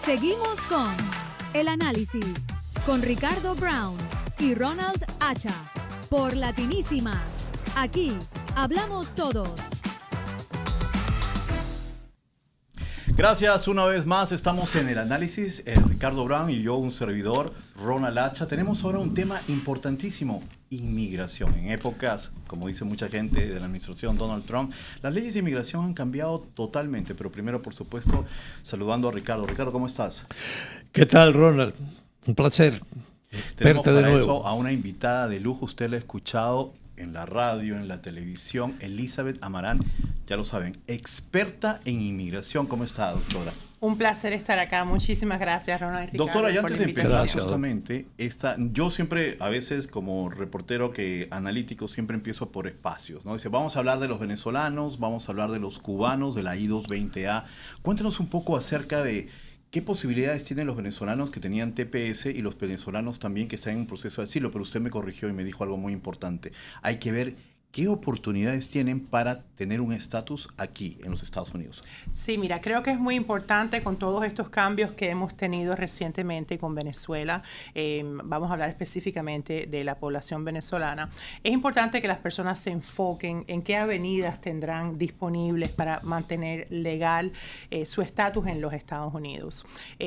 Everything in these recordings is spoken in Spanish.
Seguimos con El Análisis, con Ricardo Brown y Ronald Acha, por Latinísima. Aquí hablamos todos. Gracias, una vez más estamos en El Análisis, Ricardo Brown y yo, un servidor, Ronald Acha. Tenemos ahora un tema importantísimo, inmigración. En épocas, como dice mucha gente de la administración Donald Trump, las leyes de inmigración han cambiado totalmente, pero primero, por supuesto, saludando a Ricardo. Ricardo, ¿cómo estás? ¿Qué tal, Ronald? Un placer Tenemos verte de para nuevo. eso a una invitada de lujo, usted la ha escuchado en la radio, en la televisión, Elizabeth Amarán, ya lo saben, experta en inmigración. ¿Cómo está, doctora? Un placer estar acá. Muchísimas gracias, Ronald y Ricardo. Doctora, y por antes la de invitación. empezar justamente, yo siempre, a veces como reportero analítico, siempre empiezo por espacios, ¿no? Dice, vamos a hablar de los venezolanos, vamos a hablar de los cubanos, de la I-220A. Cuéntenos un poco acerca de qué posibilidades tienen los venezolanos que tenían TPS y los venezolanos también que están en un proceso de asilo, pero usted me corrigió y me dijo algo muy importante. Hay que ver qué oportunidades tienen para tener un estatus aquí en los Estados Unidos. Sí, mira, creo que es muy importante con todos estos cambios que hemos tenido recientemente con Venezuela. Vamos a hablar específicamente de la población venezolana. Es importante que las personas se enfoquen en qué avenidas tendrán disponibles para mantener legal su estatus en los Estados Unidos.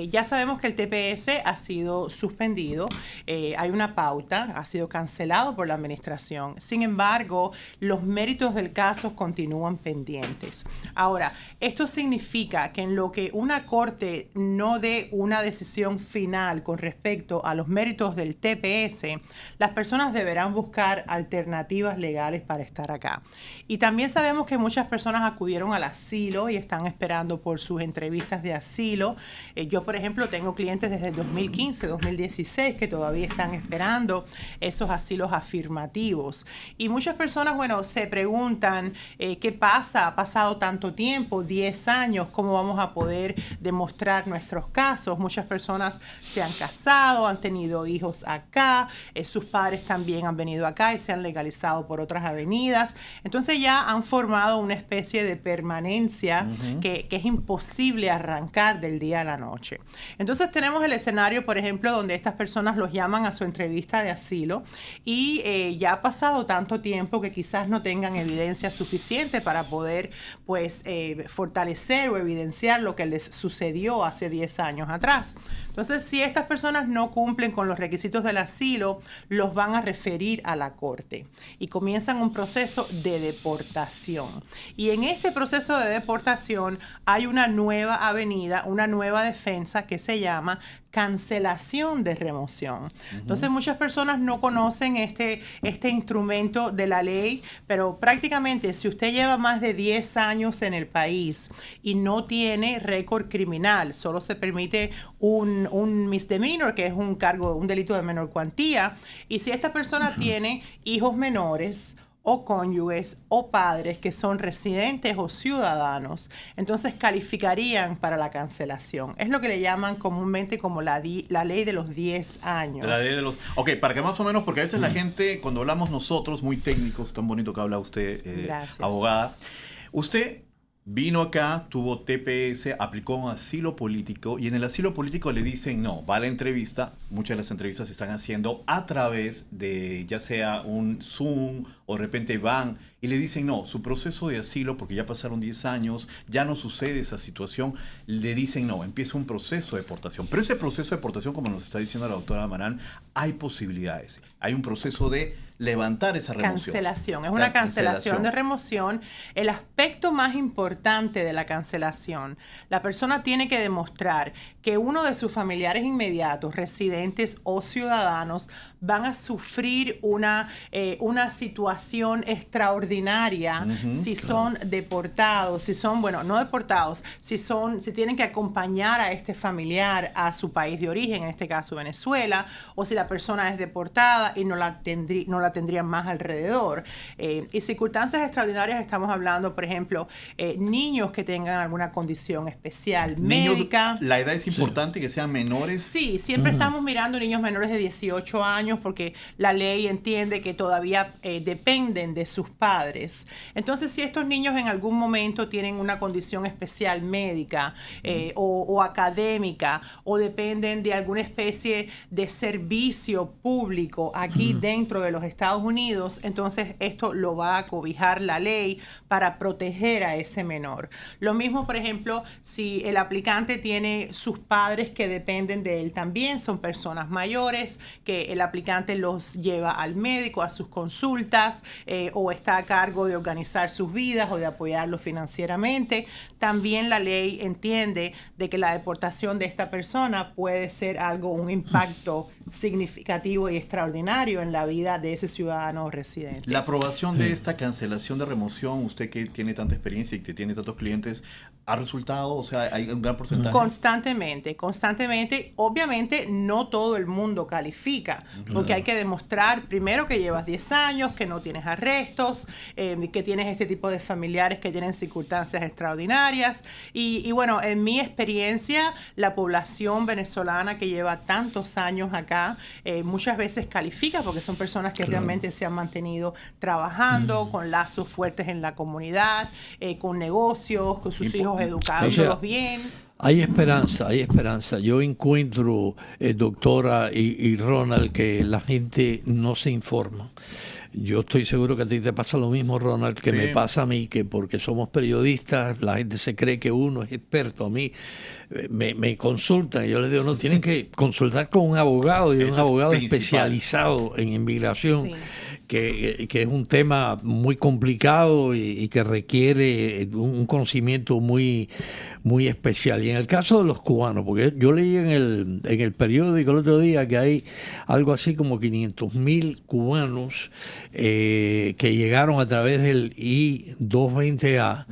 Ya sabemos que el TPS ha sido suspendido, hay una pauta, ha sido cancelado por la administración. Sin embargo, los méritos del caso continúan pendientes. Ahora, esto significa que en lo que una corte no dé una decisión final con respecto a los méritos del TPS, las personas deberán buscar alternativas legales para estar acá. Y también sabemos que muchas personas acudieron al asilo y están esperando por sus entrevistas de asilo. Yo, por ejemplo, tengo clientes desde el 2015, 2016 que todavía están esperando esos asilos afirmativos. Y muchas personas, bueno, se preguntan qué pasa, ha pasado tanto tiempo, 10 años, cómo vamos a poder demostrar nuestros casos. Muchas personas se han casado, han tenido hijos acá, sus padres también han venido acá y se han legalizado por otras avenidas. Entonces ya han formado una especie de permanencia que es imposible arrancar del día a la noche. Entonces tenemos el escenario, por ejemplo, donde estas personas los llaman a su entrevista de asilo y ya ha pasado tanto tiempo que quizás no tengan evidencia suficiente para poder, pues, fortalecer o evidenciar lo que les sucedió hace 10 años atrás. Entonces, si estas personas no cumplen con los requisitos del asilo, los van a referir a la corte y comienzan un proceso de deportación. Y en este proceso de deportación hay una nueva avenida, una nueva defensa que se llama cancelación de remoción. Entonces, muchas personas no conocen este instrumento de la ley, pero prácticamente si usted lleva más de 10 años en el país y no tiene récord criminal, solo se permite un misdemeanor, que es un delito de menor cuantía, y si esta persona tiene hijos menores o cónyuges o padres que son residentes o ciudadanos, entonces calificarían para la cancelación. Es lo que le llaman comúnmente como la ley de los 10 años. La ley de los... Ok, para que más o menos, porque a veces la gente, cuando hablamos nosotros, muy técnicos, tan bonito que habla usted, abogada, usted vino acá, tuvo TPS, aplicó un asilo político y en el asilo político le dicen no, va a la entrevista. Muchas de las entrevistas se están haciendo a través de ya sea un Zoom o de repente van y le dicen no, su proceso de asilo, porque ya pasaron 10 años, ya no sucede esa situación, le dicen no, empieza un proceso de deportación. Pero ese proceso de deportación, como nos está diciendo la doctora Amarán, hay posibilidades. Hay un proceso de levantar esa remoción. Cancelación, es una cancelación de remoción. El aspecto más importante de la cancelación, la persona tiene que demostrar que uno de sus familiares inmediatos, residentes o ciudadanos, van a sufrir una situación extraordinaria si son deportados, si son, bueno, no deportados, si tienen que acompañar a este familiar a su país de origen, en este caso Venezuela, o si la persona es deportada y no la tendrían más alrededor. Y circunstancias extraordinarias estamos hablando, por ejemplo, niños que tengan alguna condición especial médica. La edad es importante, que sean menores. Sí, siempre estamos mirando niños menores de 18 años porque la ley entiende que todavía dependen de sus padres. Entonces, si estos niños en algún momento tienen una condición especial médica o académica, o dependen de alguna especie de servicio público aquí dentro de los Estados Unidos, entonces esto lo va a cobijar la ley para proteger a ese menor. Lo mismo, por ejemplo, si el aplicante tiene sus padres que dependen de él también, son personas mayores, que el aplicante los lleva al médico, a sus consultas, o está a cargo de organizar sus vidas o de apoyarlos financieramente. También la ley entiende de que la deportación de esta persona puede ser un impacto significativo y extraordinario en la vida de ese ciudadano residente. La aprobación de esta cancelación de remoción, usted que tiene tanta experiencia y que tiene tantos clientes, ¿ha resultado? O sea, ¿hay un gran porcentaje? Constantemente. Obviamente no todo el mundo califica, porque hay que demostrar primero que llevas 10 años, que no tienes arrestos, que tienes este tipo de familiares que tienen circunstancias extraordinarias. Y bueno, en mi experiencia, la población venezolana que lleva tantos años acá, muchas veces califica porque son personas que realmente se han mantenido trabajando con lazos fuertes en la comunidad, con negocios, con sus hijos educándolos bien. Hay esperanza. Yo encuentro, doctora y Ronald, que la gente no se informa. Yo estoy seguro que a ti te pasa lo mismo, Ronald, que me pasa a mí, que porque somos periodistas, la gente se cree que uno es experto. A mí me consultan y yo les digo, no, tienen que consultar con un abogado, y un abogado especializado en inmigración. Sí. Que es un tema muy complicado y que requiere un conocimiento muy especial. Y en el caso de los cubanos, porque yo leí en el periódico el otro día que hay algo así como 500,000 cubanos que llegaron a través del I-220A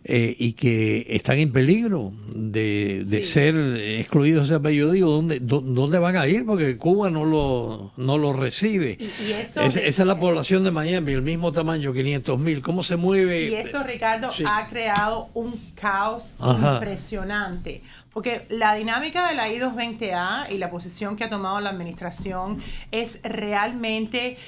y que están en peligro de ser excluidos. O sea, yo digo, ¿dónde van a ir? Porque Cuba no lo recibe. Y eso, esa es la población de Miami, el mismo tamaño, 500,000. ¿Cómo se mueve? Y eso, Ricardo, ha creado un caos impresionante. Porque la dinámica de la I-220A y la posición que ha tomado la administración es realmente,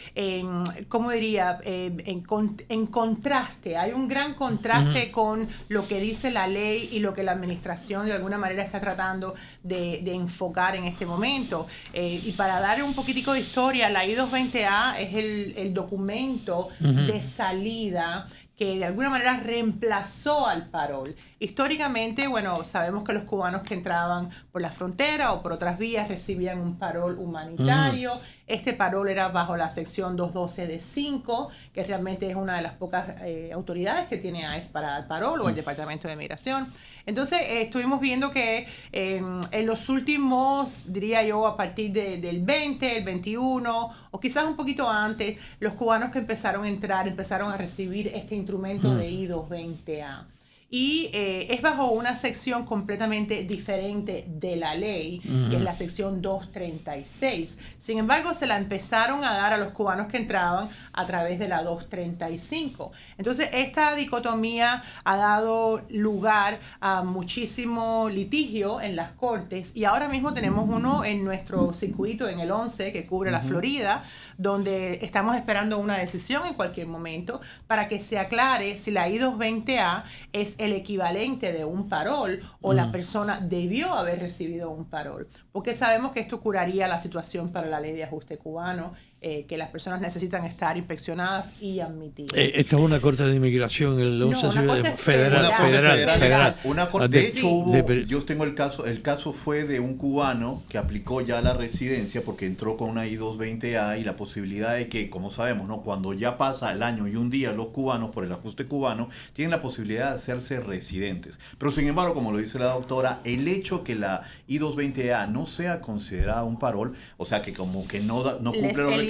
¿cómo diría?, en contraste. Hay un gran contraste con lo que dice la ley y lo que la administración de alguna manera está tratando de enfocar en este momento. Y para dar un poquitico de historia, la I-220A es el documento de salida que de alguna manera reemplazó al parol. Históricamente, bueno, sabemos que los cubanos que entraban por la frontera o por otras vías recibían un parol humanitario. Este parol era bajo la sección 212 de 5, que realmente es una de las pocas autoridades que tiene ICE para dar parol, o el Departamento de Migración. Entonces, estuvimos viendo que en los últimos, diría yo, a partir del 20, el 21, o quizás un poquito antes, los cubanos que empezaron a entrar, empezaron a recibir este instrumento de I-220A. Y es bajo una sección completamente diferente de la ley, que es la sección 236. Sin embargo, se la empezaron a dar a los cubanos que entraban a través de la 235. Entonces, esta dicotomía ha dado lugar a muchísimo litigio en las cortes, y ahora mismo tenemos uno en nuestro circuito, en el 11, que cubre la Florida, donde estamos esperando una decisión en cualquier momento para que se aclare si la I-220A es el equivalente de un parol o la persona debió haber recibido un parol. Porque sabemos que esto curaría la situación para la ley de ajuste cubano, que las personas necesitan estar inspeccionadas y admitidas. Esta es una corte de inmigración, el 11 federal. Una corte, de hecho, yo tengo el caso fue de un cubano que aplicó ya la residencia porque entró con una I-220A, y la posibilidad de que, como sabemos, ¿no?, cuando ya pasa el año y un día, los cubanos, por el ajuste cubano, tienen la posibilidad de hacerse residentes. Pero sin embargo, como lo dice la doctora, el hecho que la I-220A no sea considerada un parol, o sea que como que no cumple los requisitos,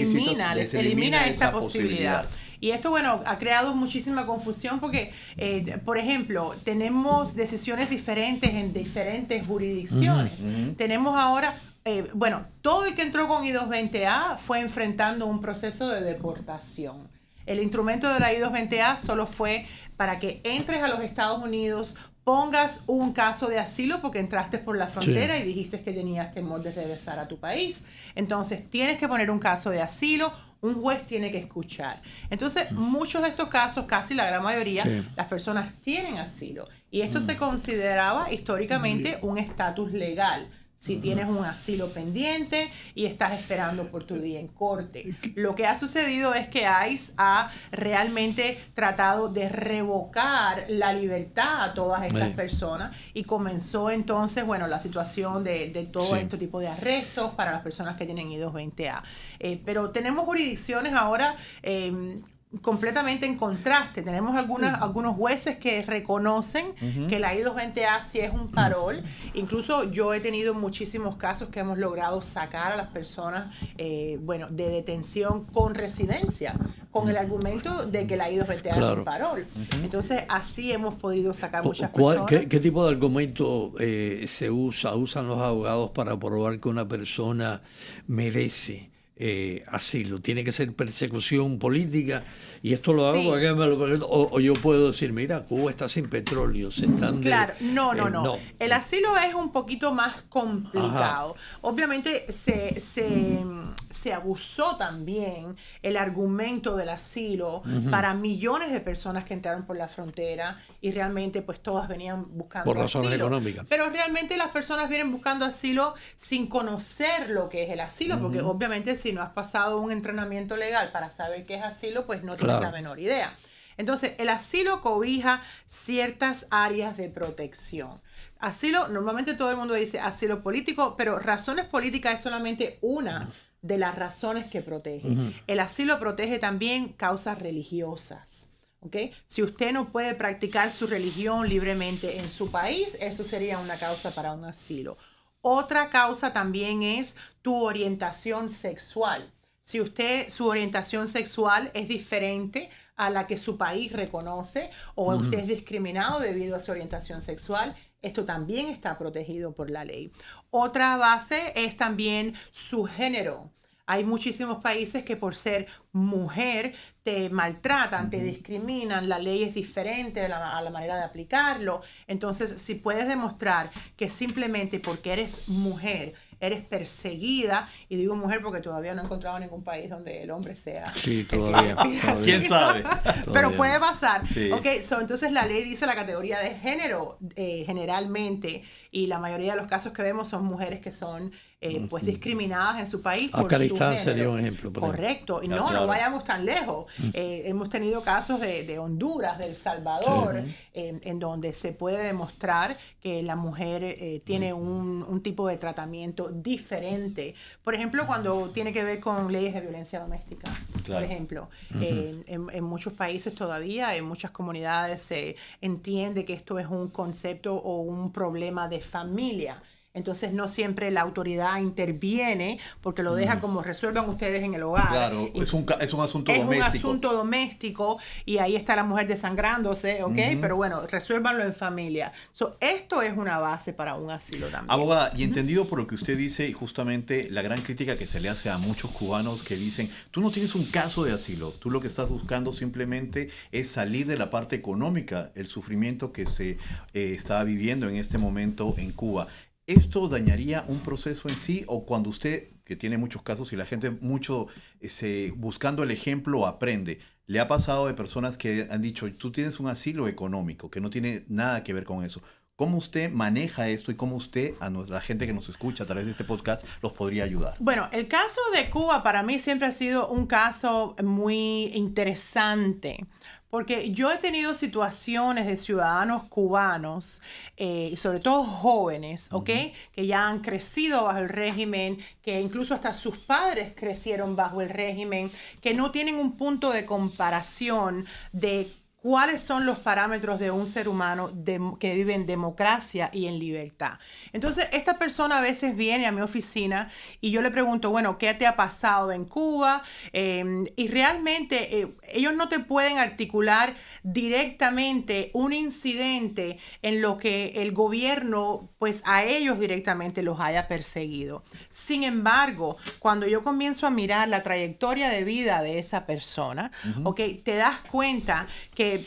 les elimina esa posibilidad. Y esto, bueno, ha creado muchísima confusión porque, por ejemplo, tenemos decisiones diferentes en diferentes jurisdicciones. Tenemos ahora, bueno, todo el que entró con I-220A fue enfrentando un proceso de deportación. El instrumento de la I-220A solo fue para que entres a los Estados Unidos pongas un caso de asilo porque entraste por la frontera y dijiste que tenías temor de regresar a tu país. Entonces, tienes que poner un caso de asilo, un juez tiene que escuchar. Entonces, muchos de estos casos, casi la gran mayoría, las personas tienen asilo. Y esto se consideraba históricamente un estatus legal. Si tienes un asilo pendiente y estás esperando por tu día en corte. Lo que ha sucedido es que ICE ha realmente tratado de revocar la libertad a todas estas personas y comenzó entonces, bueno, la situación de todo este tipo de arrestos para las personas que tienen I-220A. Pero tenemos jurisdicciones ahora completamente en contraste. Tenemos algunos jueces que reconocen que la I-220A sí es un parol. Incluso yo he tenido muchísimos casos que hemos logrado sacar a las personas de detención con residencia, con el argumento de que la I-220A es un parol. Entonces, así hemos podido sacar muchas personas. ¿Qué tipo de argumento usan los abogados para probar que una persona merece asilo? ¿Tiene que ser persecución política? Y esto lo hago para que me lo... O yo puedo decir, mira, Cuba está sin petróleo, se están... Claro, no. El asilo es un poquito más complicado. Obviamente se abusó también el argumento del asilo para millones de personas que entraron por la frontera y realmente pues todas venían buscando por razones asilo. Económicas. Pero realmente las personas vienen buscando asilo sin conocer lo que es el asilo, porque obviamente si no has pasado un entrenamiento legal para saber qué es asilo, pues no tienes la menor idea. Entonces, el asilo cobija ciertas áreas de protección. Asilo, normalmente todo el mundo dice asilo político, pero razones políticas es solamente una de las razones que protege. El asilo protege también causas religiosas. ¿Okay? Si usted no puede practicar su religión libremente en su país, eso sería una causa para un asilo. Otra causa también es tu orientación sexual. Si su orientación sexual es diferente a la que su país reconoce o usted es discriminado debido a su orientación sexual, esto también está protegido por la ley. Otra base es también su género. Hay muchísimos países que por ser mujer te maltratan, te discriminan, la ley es diferente a la manera de aplicarlo. Entonces, si puedes demostrar que simplemente porque eres mujer, eres perseguida, y digo mujer porque todavía no he encontrado ningún país donde el hombre sea... Sí, todavía. ¿Quién sabe? Pero puede pasar. Sí. Okay, entonces la ley dice la categoría de género generalmente, y la mayoría de los casos que vemos son mujeres que son pues discriminadas en su país por su Afganistán género. sería un ejemplo. Correcto. Y no vayamos tan lejos. Hemos tenido casos de Honduras, de El Salvador, en donde se puede demostrar que la mujer tiene un tipo de tratamiento diferente. Por ejemplo, cuando tiene que ver con leyes de violencia doméstica. Por ejemplo, en muchos países todavía, en muchas comunidades se entiende que esto es un concepto o un problema de familia. Entonces no siempre la autoridad interviene porque lo deja como resuelvan ustedes en el hogar. Claro, es un asunto doméstico. Es un asunto doméstico y ahí está la mujer desangrándose, ¿ok? Pero bueno, resuélvanlo en familia. Esto es una base para un asilo también. Abogada, y entendido por lo que usted dice, justamente la gran crítica que se le hace a muchos cubanos que dicen, tú no tienes un caso de asilo, tú lo que estás buscando simplemente es salir de la parte económica, el sufrimiento que se está viviendo en este momento en Cuba. ¿Esto dañaría un proceso en sí o cuando usted, que tiene muchos casos y la gente mucho buscando el ejemplo aprende, le ha pasado de personas que han dicho, tú tienes un asilo económico que no tiene nada que ver con eso? ¿Cómo usted maneja esto y cómo usted, a la gente que nos escucha a través de este podcast, los podría ayudar? Bueno, el caso de Cuba para mí siempre ha sido un caso muy interesante. Porque yo he tenido situaciones de ciudadanos cubanos, sobre todo jóvenes, ¿ok? Que ya han crecido bajo el régimen, que incluso hasta sus padres crecieron bajo el régimen, que no tienen un punto de comparación de cuáles son los parámetros de un ser humano que vive en democracia y en libertad. Entonces, esta persona a veces viene a mi oficina y yo le pregunto, bueno, ¿qué te ha pasado en Cuba? Y realmente ellos no te pueden articular directamente un incidente en lo que el gobierno, pues a ellos directamente los haya perseguido. Sin embargo, cuando yo comienzo a mirar la trayectoria de vida de esa persona, ¿ok? Te das cuenta que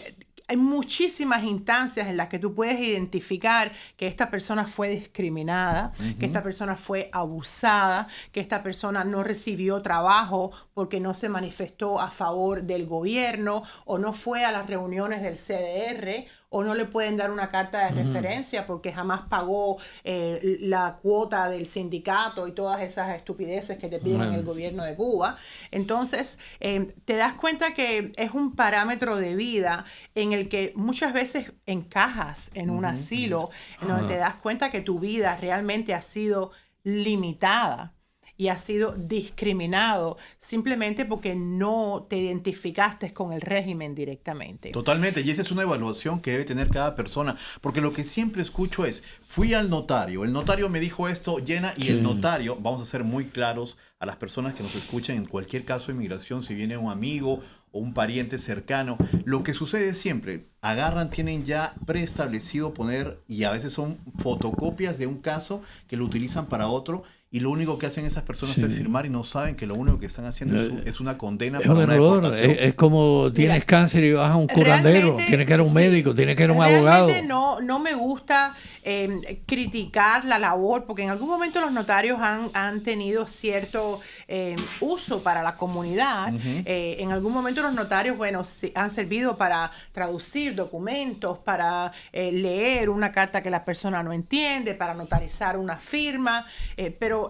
hay muchísimas instancias en las que tú puedes identificar que esta persona fue discriminada, que esta persona fue abusada, que esta persona no recibió trabajo porque no se manifestó a favor del gobierno o no fue a las reuniones del CDR, o no le pueden dar una carta de referencia porque jamás pagó la cuota del sindicato y todas esas estupideces que te piden en el gobierno de Cuba. Entonces, te das cuenta que es un parámetro de vida en el que muchas veces encajas en un asilo, en donde te das cuenta que tu vida realmente ha sido limitada y has sido discriminado simplemente porque no te identificaste con el régimen directamente. Totalmente, y esa es una evaluación que debe tener cada persona, porque lo que siempre escucho es, fui al notario, el notario me dijo esto, llena, y el notario, vamos a ser muy claros a las personas que nos escuchan en cualquier caso de inmigración, si viene un amigo o un pariente cercano, lo que sucede siempre, agarran, tienen ya preestablecido poner, y a veces son fotocopias de un caso que lo utilizan para otro, y lo único que hacen esas personas es firmar y no saben que lo único que están haciendo es una condena para una deportación. Es como tienes cáncer y vas a un curandero, tienes que ir a un médico, tienes que ir a un abogado. No me gusta criticar la labor, porque en algún momento los notarios han tenido cierto uso para la comunidad. En algún momento los notarios, han servido para traducir documentos, para leer una carta que la persona no entiende, para notarizar una firma, pero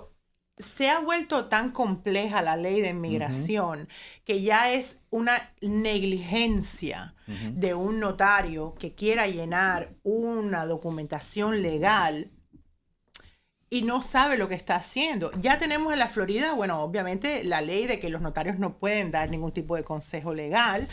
se ha vuelto tan compleja la ley de inmigración que ya es una negligencia de un notario que quiera llenar una documentación legal y no sabe lo que está haciendo. Ya tenemos en la Florida, obviamente la ley de que los notarios no pueden dar ningún tipo de consejo legal.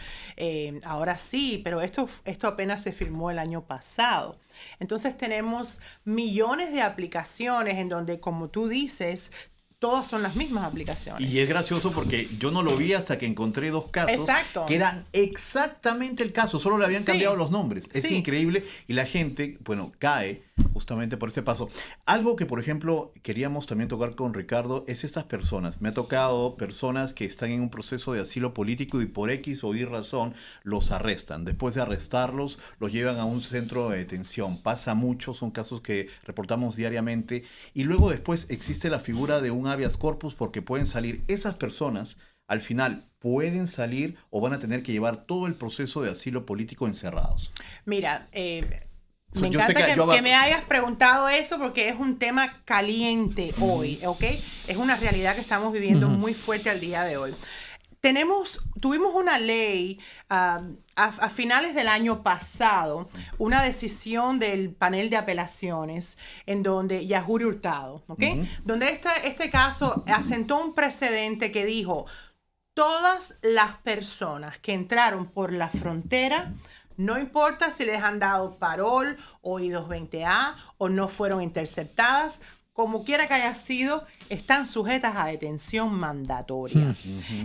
Ahora sí, pero esto apenas se firmó el año pasado. Entonces tenemos millones de aplicaciones en donde, como tú dices, todas son las mismas aplicaciones. Y es gracioso porque yo no lo vi hasta que encontré dos casos que eran exactamente el caso, solo le habían cambiado los nombres. Es increíble y la gente, cae justamente por este paso. Algo que, por ejemplo, queríamos también tocar con Ricardo es estas personas. Me ha tocado personas que están en un proceso de asilo político y por X o Y razón los arrestan. Después de arrestarlos, los llevan a un centro de detención. Pasa mucho, son casos que reportamos diariamente. Y luego después existe la figura de un habeas corpus porque pueden salir esas personas. Al final, ¿pueden salir o van a tener que llevar todo el proceso de asilo político encerrados? Mira, me encanta que me hayas preguntado eso porque es un tema caliente hoy, ¿ok? Es una realidad que estamos viviendo muy fuerte al día de hoy. Tuvimos una ley a finales del año pasado, una decisión del panel de apelaciones en donde Yajuri Hurtado, ¿ok? Donde este caso asentó un precedente que dijo, todas las personas que entraron por la frontera, no importa si les han dado parol o I-220A o no fueron interceptadas, como quiera que haya sido, están sujetas a detención mandatoria.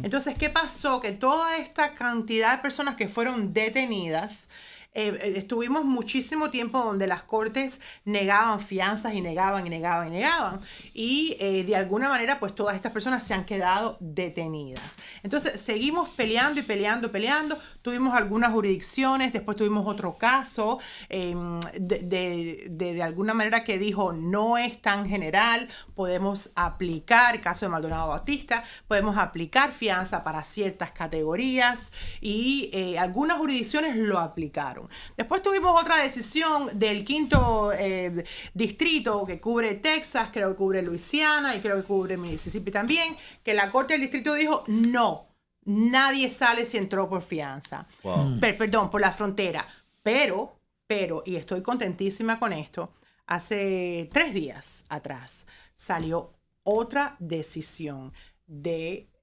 Entonces, ¿qué pasó? Que toda esta cantidad de personas que fueron detenidas, estuvimos muchísimo tiempo donde las cortes negaban fianzas y negaban. Y de alguna manera, pues todas estas personas se han quedado detenidas. Entonces, seguimos peleando. Tuvimos algunas jurisdicciones, después tuvimos otro caso de alguna manera que dijo, no es tan general, podemos aplicar, caso de Maldonado Batista, podemos aplicar fianza para ciertas categorías y algunas jurisdicciones lo aplicaron. Después tuvimos otra decisión del 5º distrito que cubre Texas, creo que cubre Luisiana y creo que cubre Mississippi también, que la Corte del Distrito dijo no, nadie sale si entró por fianza. Perdón, por la frontera. Pero, y estoy contentísima con esto, hace 3 días atrás salió otra decisión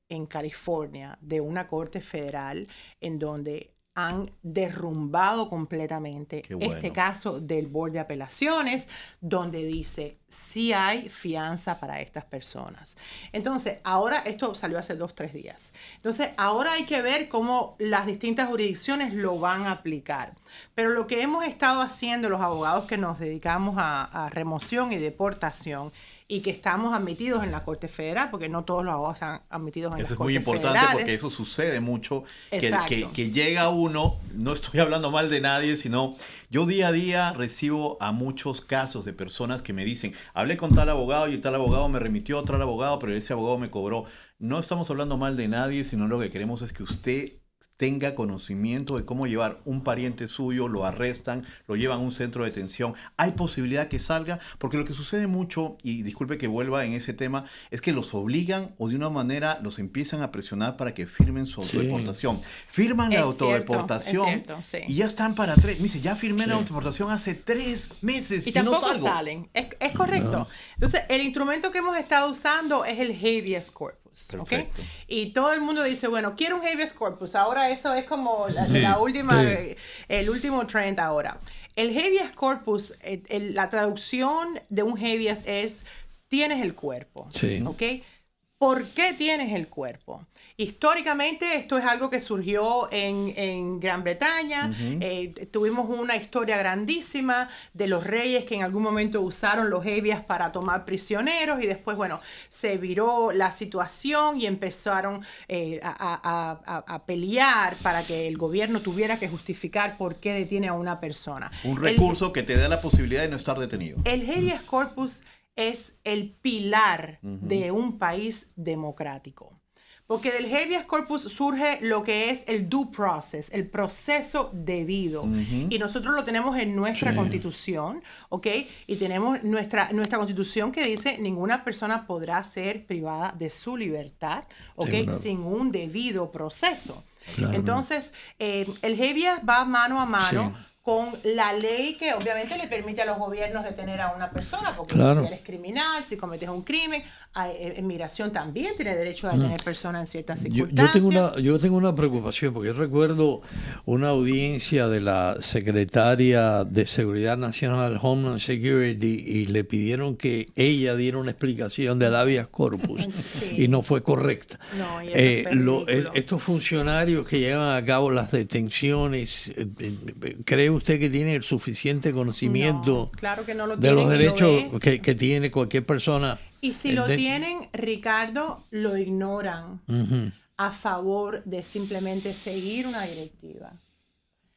en California de una corte federal en donde han derrumbado completamente este caso del Board de Apelaciones, donde dice sí hay fianza para estas personas. Entonces, ahora esto salió hace 2-3 días. Entonces, ahora hay que ver cómo las distintas jurisdicciones lo van a aplicar. Pero lo que hemos estado haciendo los abogados que nos dedicamos a remoción y deportación y que estamos admitidos en la Corte Federal, porque no todos los abogados están admitidos en eso las Cortes Federales. Eso es muy importante porque eso sucede mucho, que llega uno, no estoy hablando mal de nadie, sino yo día a día recibo a muchos casos de personas que me dicen, hablé con tal abogado y tal abogado me remitió a otro abogado, pero ese abogado me cobró. No estamos hablando mal de nadie, sino lo que queremos es que usted tenga conocimiento de cómo llevar un pariente suyo, lo arrestan, lo llevan a un centro de detención. Hay posibilidad que salga, porque lo que sucede mucho, y disculpe que vuelva en ese tema, es que los obligan o de una manera los empiezan a presionar para que firmen su autodeportación. Firman la autodeportación y ya están para 3. Me dice, ya firmé la autodeportación hace 3 meses y tampoco no salgo. Salen. Es correcto. No. Entonces, el instrumento que hemos estado usando es el habeas corpus. ¿Okay? Y todo el mundo dice, bueno, quiero un habeas corpus. Ahora eso es como el último trend ahora. El habeas corpus, la traducción de un habeas es tienes el cuerpo. ¿Ok? ¿Por qué tienes el cuerpo? Históricamente esto es algo que surgió en Gran Bretaña. Tuvimos una historia grandísima de los reyes que en algún momento usaron los habeas para tomar prisioneros y después, bueno, se viró la situación y empezaron a pelear para que el gobierno tuviera que justificar por qué detiene a una persona. Un recurso que te da la posibilidad de no estar detenido. El habeas corpus es el pilar de un país democrático. Porque del habeas corpus surge lo que es el due process, el proceso debido. Y nosotros lo tenemos en nuestra Constitución, ¿ok? Y tenemos nuestra Constitución que dice ninguna persona podrá ser privada de su libertad, ¿ok? Sin un debido proceso. Entonces, el habeas va mano a mano con la ley que obviamente le permite a los gobiernos detener a una persona, porque si eres criminal, si cometes un crimen, inmigración también tiene derecho a detener personas en ciertas circunstancias. Yo tengo una preocupación, porque yo recuerdo una audiencia de la secretaria de Seguridad Nacional, Homeland Security, y le pidieron que ella diera una explicación del habeas corpus, y no fue correcta. No, y eso estos funcionarios que llevan a cabo las detenciones, ¿cree usted que tiene el suficiente conocimiento claro que no lo de los derechos que tiene cualquier persona? Y si lo tienen, Ricardo, lo ignoran a favor de simplemente seguir una directiva.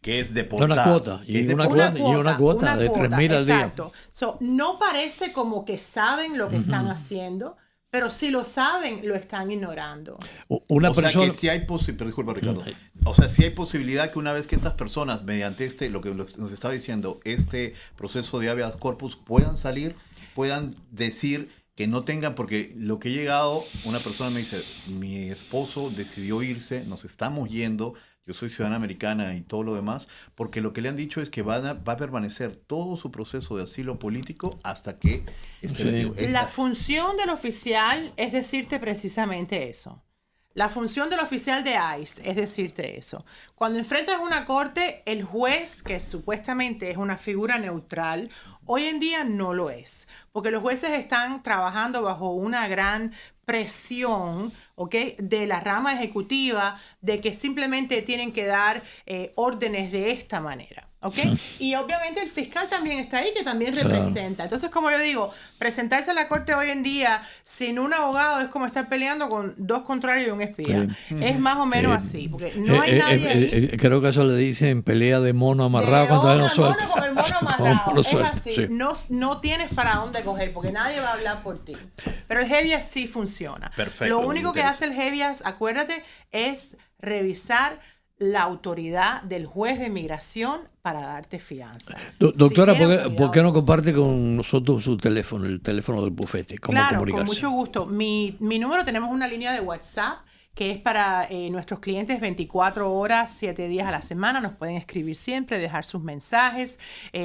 Que es deportar. Una cuota. Y una cuota de 3,000 al día. Exacto. No parece como que saben lo que están haciendo, pero si lo saben, lo están ignorando. Sea que si hay disculpa, Ricardo. O sea, si hay posibilidad que una vez que estas personas, mediante lo que nos está diciendo, este proceso de habeas corpus, puedan salir, puedan decir que no tengan, porque lo que he llegado, una persona me dice, mi esposo decidió irse, nos estamos yendo, yo soy ciudadana americana y todo lo demás, porque lo que le han dicho es que va a permanecer todo su proceso de asilo político hasta que esté metido. La función del oficial es decirte precisamente eso. La función del oficial de ICE es decirte eso. Cuando enfrentas una corte, el juez, que supuestamente es una figura neutral, hoy en día no lo es. Porque los jueces están trabajando bajo una gran presión, ¿ok?, de la rama ejecutiva, de que simplemente tienen que dar órdenes de esta manera. ¿Ok? Y obviamente el fiscal también está ahí, que también representa. Entonces, como yo digo, presentarse a la corte hoy en día sin un abogado es como estar peleando con 2 contrarios y un espía. Es más o menos así, porque no hay nadie ahí. Creo que eso le dicen pelea de mono amarrado cuando no suelta. Con el mono amarrado. Es así. No tienes para dónde coger, porque nadie va a hablar por ti. Pero el habeas sí funciona. Perfecto. Lo único que hace el habeas, acuérdate, es revisar la autoridad del juez de inmigración para darte fianza. Doctora, ¿por qué no comparte con nosotros su teléfono, el teléfono del bufete? Claro, con mucho gusto. Mi número, tenemos una línea de WhatsApp que es para nuestros clientes 24 horas, 7 días a la semana. Nos pueden escribir siempre, dejar sus mensajes.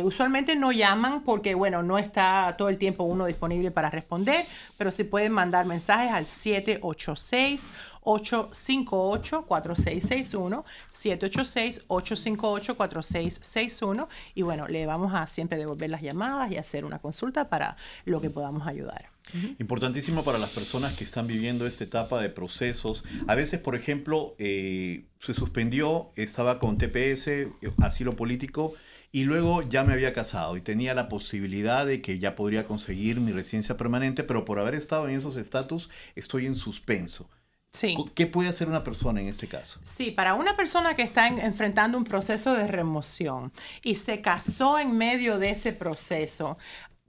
Usualmente no llaman porque, bueno, no está todo el tiempo uno disponible para responder, pero sí pueden mandar mensajes al 786-858-4661, 786-858-4661, y bueno, le vamos a siempre devolver las llamadas y hacer una consulta para lo que podamos ayudar. Importantísimo para las personas que están viviendo esta etapa de procesos. A veces, por ejemplo, se suspendió, estaba con TPS, asilo político, y luego ya me había casado y tenía la posibilidad de que ya podría conseguir mi residencia permanente, pero por haber estado en esos estatus estoy en suspenso. Sí. ¿Qué puede hacer una persona en este caso? Sí, para una persona que está enfrentando un proceso de remoción y se casó en medio de ese proceso,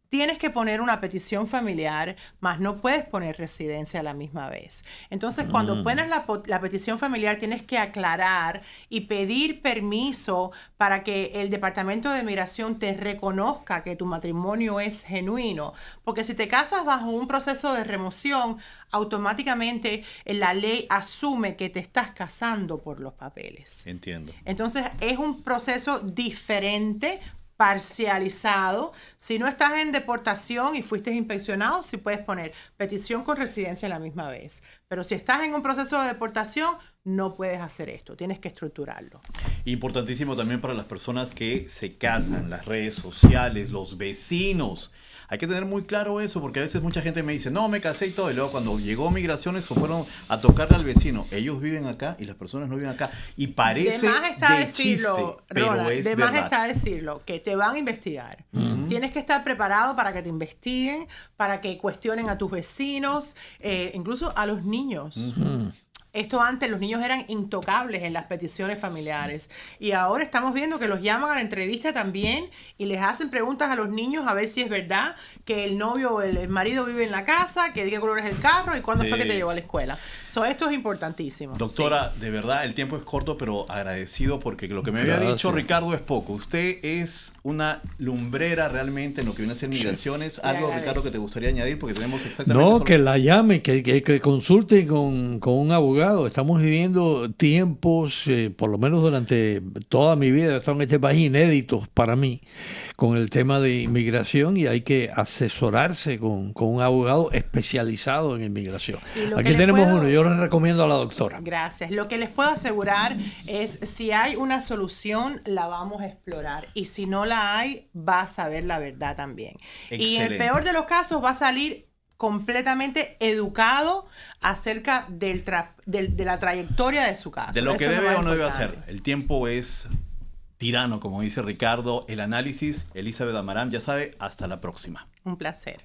tienes que poner una petición familiar, mas no puedes poner residencia a la misma vez. Entonces, cuando pones la petición familiar, tienes que aclarar y pedir permiso para que el Departamento de Migración te reconozca que tu matrimonio es genuino. Porque si te casas bajo un proceso de remoción, automáticamente la ley asume que te estás casando por los papeles. Entiendo. Entonces, es un proceso diferente, parcializado. Si no estás en deportación y fuiste inspeccionado, sí puedes poner petición con residencia a la misma vez. Pero si estás en un proceso de deportación, no puedes hacer esto. Tienes que estructurarlo. Importantísimo también para las personas que se casan, las redes sociales, los vecinos. Hay que tener muy claro eso, porque a veces mucha gente me dice, no, me casé y todo, y luego cuando llegó migraciones se fueron a tocarle al vecino. Ellos viven acá y las personas no viven acá. Y parece de más está de decirlo, chiste, pero Ronald, es de verdad. más está decirlo, que te van a investigar. Tienes que estar preparado para que te investiguen, para que cuestionen a tus vecinos, incluso a los niños. Esto antes, los niños eran intocables en las peticiones familiares y ahora estamos viendo que los llaman a la entrevista también y les hacen preguntas a los niños a ver si es verdad que el novio o el marido vive en la casa, que de qué color es el carro y cuándo fue que te llevó a la escuela. Esto es importantísimo. Doctora, de verdad, el tiempo es corto, pero agradecido porque lo que me había dicho Ricardo es poco. Usted es una lumbrera realmente en lo que viene a ser migraciones. Algo, Ricardo, que te gustaría añadir porque tenemos exactamente... No, que la llame, que consulte con un abogado. Estamos viviendo tiempos, por lo menos durante toda mi vida, he estado en este país, inéditos para mí, con el tema de inmigración y hay que asesorarse con un abogado especializado en inmigración. Aquí tenemos uno, yo les recomiendo a la doctora. Gracias. Lo que les puedo asegurar es, si hay una solución, la vamos a explorar. Y si no la hay, vas a ver la verdad también. Excelente. Y en el peor de los casos, va a salir completamente educado acerca de la trayectoria de su caso. De lo que Eso es debe lo o más no debe importante. hacer. El tiempo es tirano, como dice Ricardo. El análisis, Elizabeth Amaram, ya sabe, hasta la próxima. Un placer.